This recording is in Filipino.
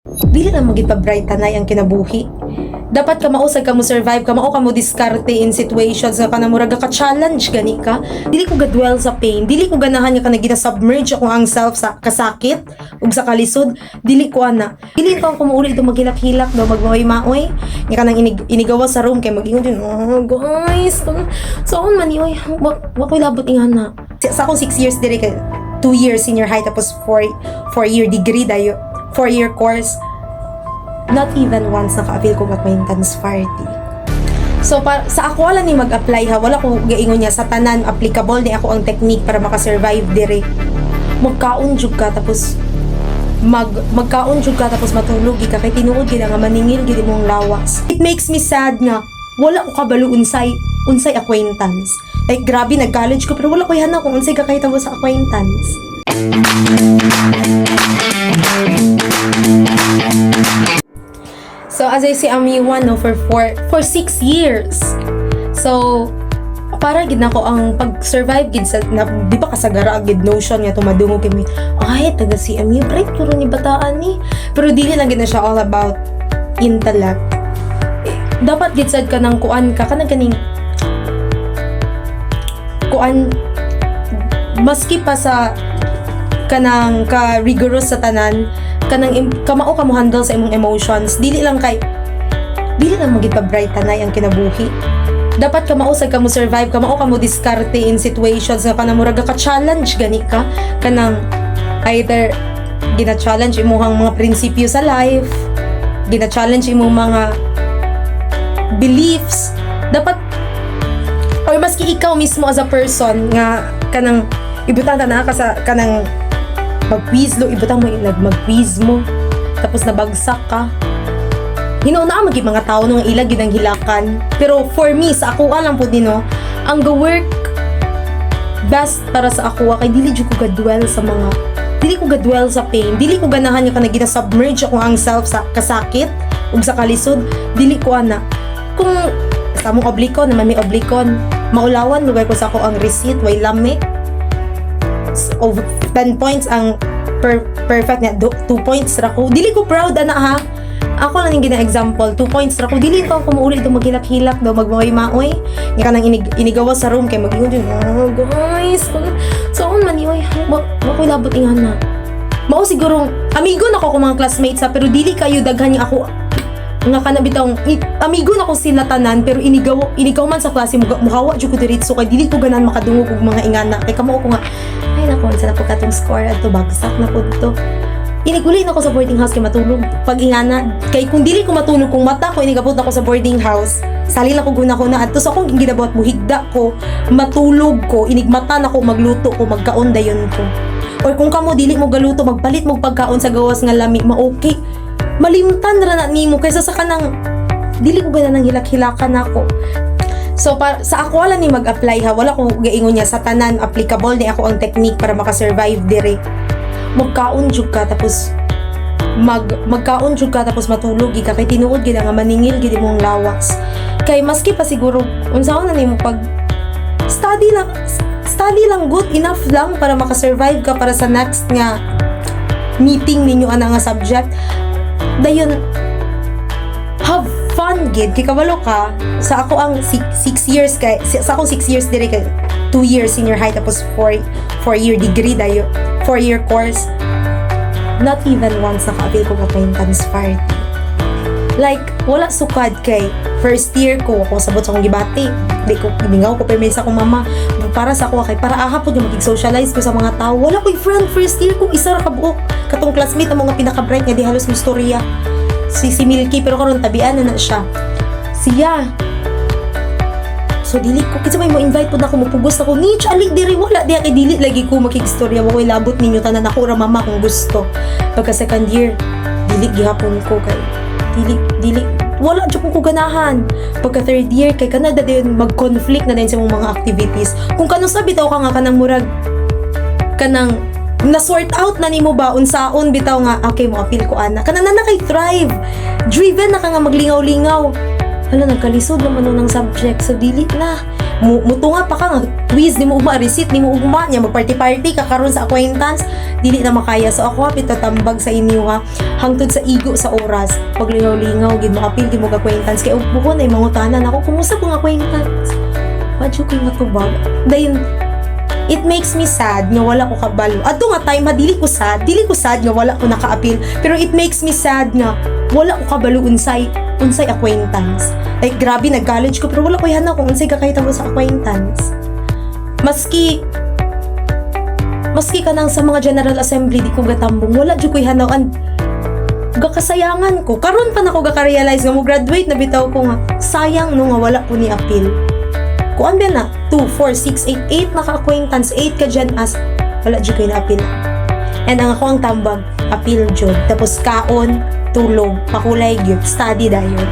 Dili na maging pa-bright tanay ang kinabuhi. Dapat ka mausag ka mo survive ka, mao ka mo diskarte in situations na kanamuraga ka challenge gani ka. Dili ko gadwell sa pain, dili ko ganahan nga ka na gina-submerge ako ang self sa kasakit ug sa kalisod. Dili ko ana. Dili ko kumuuli ito maghilak-hilak daw magmaoy-maoy. Nga kanang inigawa sa room kay mag-ingon din. Oh, guys. So on man oy, wa ko'y labot ingana. Sa akong 6 years dire kay 2 years senior high tapos 4 year degree dayo. 4-year course. Not even once naka-avail ko acquaintance party. So, sa ako wala ni mag-apply ha, wala ko gaingon niya sa tanan, applicable ni ako ang technique para makasurvive dire. Mokaon jud ka tapos magkaon jud ka tapos matulog ka kay tinuod gid nga maningil gid imong lawas. It makes me sad nga wala ko kabalo unsay acquaintance. Like grabe nag-college ko pero wala ko hana kung unsay kakahitabo sa acquaintance. So as I say, CMU no for 6 years. So para gid nako ang pag-survive gid sa di ba kasagara gid notion nga tumadungog kami. Ay taga CMU break puro ni bataan ni. Pero dili lang gid na siya all about intellect. Dapat gid sad ka nang kuan ka kanang kaning kuan maski pa sa kanang ka rigorous sa tanan kanang kamao ka mo handle sa imong emotions dili lang magid pa bright tanay ang kinabuhi. Dapat ka mausag ka mo survive ka, mao ka mo diskarte in situations nga kanamuraga ka challenge gani ka kanang either gina-challenge imong mga prinsipyo sa life, gina-challenge imong mga beliefs. Dapat or maski ikaw mismo as a person nga kanang ibutang na ka sa kanang mag-quiz lo, ibutang mo mag-quiz mo tapos nabagsak ka. Hinauna ka mga tao nung ilag ginang hilakan. Pero for me, sa ako alam po din no, ang work best para sa ako kay dili jud ko gadwell sa pain, dili ko ganahan nga na submerge ako ang self sa kasakit ug sa kalisod. Dili ko ana. Kung sa mong oblikon naman may oblikon, maulawan lugay ko sa ako ang receipt way lami. Over 10 points ang perfect na 2 points ra ko. Dili ko proud ana ha. Ako lang yung gina-example, 2 points ra ko. Dili ko kumuuli ito maghilak-hilak daw magmaoy-maoy. Nga kanang inigawa sa room kay mag-ingon din. Oh, guys. So on man oy, wa ko'y labot ingana. Mao siguro amigo nako ko mga classmates ha, pero dili kayo daghan yung ako nga kanabitang amigo na ko sila tanan pero inigaw man sa klase muhawa jud ko diretso kay dili ko ganan makadungog og mga ingana kay kamo ko nga ay nako sa po katong score adto bagsak na pud to. Iniguli na ko sa boarding house kay matulog pag ingana kay kung dili ko matulog kung mata ko inigabot ako sa boarding house sali na ko guna ko na adto so akong ginabuhat mo higda ko matulog ko inigmata na ko magluto ko magkaon dayon ko or kung kamo dili mo galuto magpalit mo pagkaon sa gawas nga lami ma-okay malimtan ra na nimo kaysa sa kanang dili ko ganang hilak-hilakan ako. So sa ako wala ni mag-apply ha, wala ko gaingon niya sa tanan applicable ni ako ang technique para makasurvive dire. Magkaon jud ka tapos magkaon jud ka tapos matulog ka kay tinuod gid nga maningil gid imong lawas. Kay maski pa siguro unsaon na nimo pag study lang good enough lang para makasurvive ka para sa next nga meeting ninyo ana nga subject. Dayon have fun gid kay kabalo ka sa ako ang 6 years kay sa akong 6 years dire kay 2 years senior high tapos 4-year degree dayo 4-year course. Not even once naka-avail ko acquaintance party. Like wala sukad kay first year ko ako sabot sa akong gibati di ko giningaw ko permesa ko mama para sa ako kay para aha pud yung mag-socialize ko sa mga tao. Wala ko'y friend first year ko isa ra ka buok katong classmate ang mga pinaka-bright nga di halos mo storya si Milky pero karon tabian na siya siya. So dili ko kitsa may mo invite pud ako mopugos ako Nich alik diri wala diha kay dili lagi ko makikistorya wa ko'y labot ninyo tanan ako ra mama kung gusto. Pagka second year dili gihapon ko kay dili wala jud ko ganahan. Pagka third year kay kanada din mag-conflict na din sa mga activities. Kung kanang sabi taw ka nga kanang murag kanang na-sort out na nimo ba unsaon bitaw nga okay mo appeal ko ana kanang na kay thrive driven na ka nga maglingaw-lingaw hala nagkalisod naman nun ng subject, so dili na mutunga pa ka nga quiz, di mo ugma receipt, di mo ugma nya magparty-party ka karon sa acquaintance, dili na makaya. So ako hapit tatambag sa inyo ha, hangtod sa igo sa oras, paglingaw-lingaw gid mo apil gid mo acquaintance kay ug buko na mangutanan ako kumusta kung acquaintance, wadyo ko nga tubag. Dayon it makes me sad nga wala ko kabalo. Adto nga time dili ko sad nga wala ko nakaapil, pero it makes me sad nga wala ko kabalo unsay acquaintance. Like grabe nag-college ko pero wala ko hanaw kung unsay kakahitabo sa acquaintance. Maski kanang sa mga General Assembly di ko gatambong, wala jud ko hanaw and gakasayangan ko. Karon pa nako gaka-realize nga mo graduate na bitaw ko nga sayang no nga wala ko ni apil. Kuan ba na 2, 4, 6, 8 naka-acquaintance, 8 ka dyan as wala jud ko na apil. And ang ako ang tambag apil jud, tapos kaon tulog, pakulay gyud, study dayon.